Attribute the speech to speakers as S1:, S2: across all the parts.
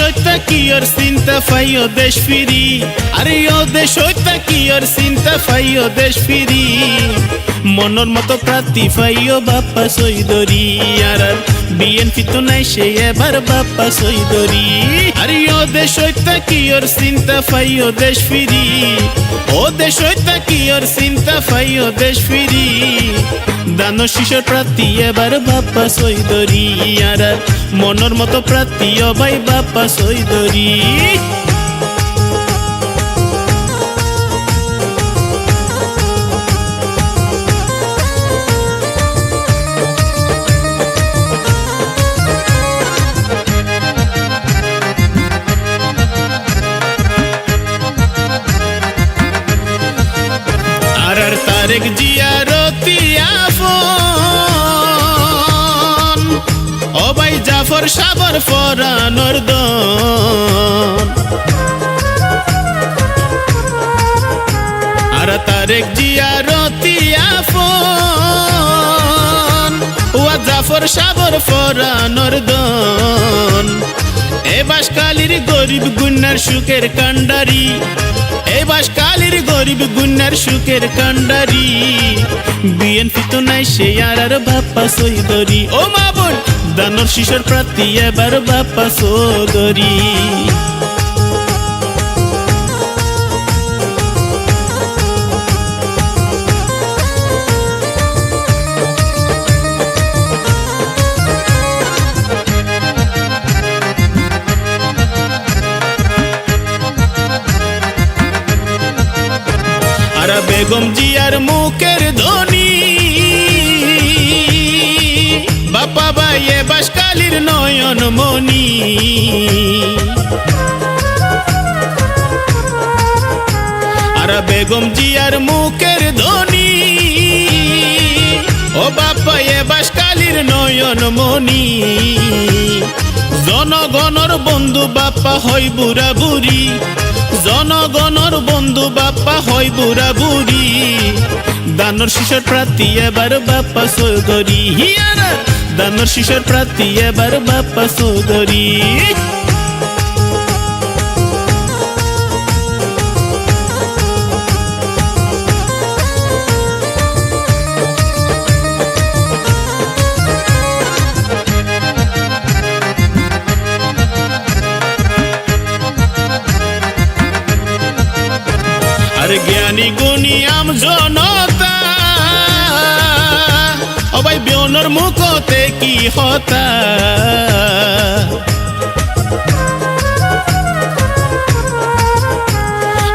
S1: হইতা কি ওর চিন্তা ফাইও দেশ ফিরি, আরে ও দেশ হইতা কি ওর চিন্তা ফাইও দেশ ফিরি। মনের মতো প্রার্থী ফাইও বাপ্পা সৈদরি, আর বিএনপি তো নাই সে এবার বাপ্পা সৈদরি। আরে ও দেশ হইতা কি ওর চিন্তা ফাইও দেশ ফিরি, ও দেশ হইতা কি ওর চিন্তা ফাইও দেশ ফিরি। দানো শিশোর প্রার্থী এবার বাপ্পা সৈদরি, আর মনের মতো প্রার্থী ও ভাই বাপ্পা সৈদরি। আর তারেক জিয়ারতি আফন, ও ভাই জাফর সাবর ফরানোর দন। আর তারেক জিয়ারতি আফন, ও জাফর সাবর ফরানোর দন। এ বাসকালির গরিব গুন্নার সুখের কান্ডারি, এ বাসকালির গরিব গুন্নার সুখের কান্ডারি। বিএনপি তো নাই সে আর বাপ্পা সৈদরি, ও মা বোন দানোর শিশোর প্রার্থী এবার বাপ্পা সৈদরি। আর বেগম জিয়ার মুখের ধ্বনি, বাপ্পা ভাইয়ে বাসকালির নয়ন মনি। আর বেগম জিয়ার মুখের ধ্বনি, ও বাপ্পা এ বাসকালির নয়ন মনি। জনগণর বন্ধু বাপ্পা হয় বুড়া বুড়ি, জনগণর বন্ধু বাপ্পা হয় বুড়া বুড়ি। দানোর শিশোর প্রার্থী এবার বাপ্পা সৈদরি, দানোর শিশোর প্রার্থী এবার বাপ্পা সৈদরি। আর জ্ঞানী গুণী আম জনতা, ও ভাই বিয়নর মুখতে কি হতা।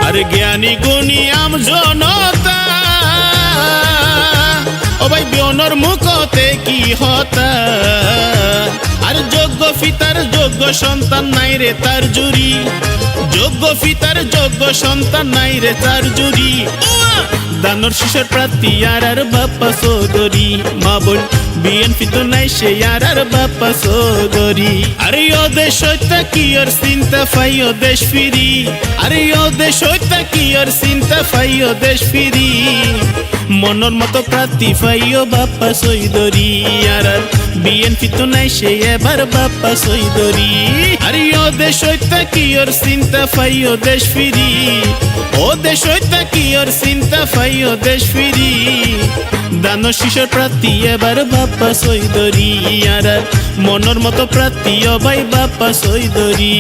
S1: আর জ্ঞানী গুণী আম জনতা, ও ভাই বিয়নর মুখতে কি হতা। আর যোগ্য পিতার যোগ্য সন্তান নাই রে তার জুরি, যোগ্য পিতার যোগ্য সন্তান নাই রে তার জুরি। দানোর শিশোর প্রার্থী আর বাপ্পা সৈদরি, মা বোন বিএনপি তো নাই সে আর বাপ্পা সৈদরি। আরে ও দেশ হইতা কি ওর চিন্তা ফাইও দেশ ফিরি, আরে ও দেশ হইতা কি ওর চিন্তা ফাইও দেশ ফিরি। মনের মতো প্রার্থী ফাইও বাপ্পা সৈদরি, আর বিএনপি তো নাই সে এবার বাপ্পা সৈদরি। আরে ও দেশ হইতা কি ওর চিন্তা ফাইও দেশ ফিরি, ও দেশ হইতা কি ওর চিন্তা ফাইও দেশ ফিরি। দানোর শিশোর প্রার্থী এবার বাপ্পা সৈদরি, আর মনের মতো প্রার্থী ও ভাই বাপ্পা সৈদরি।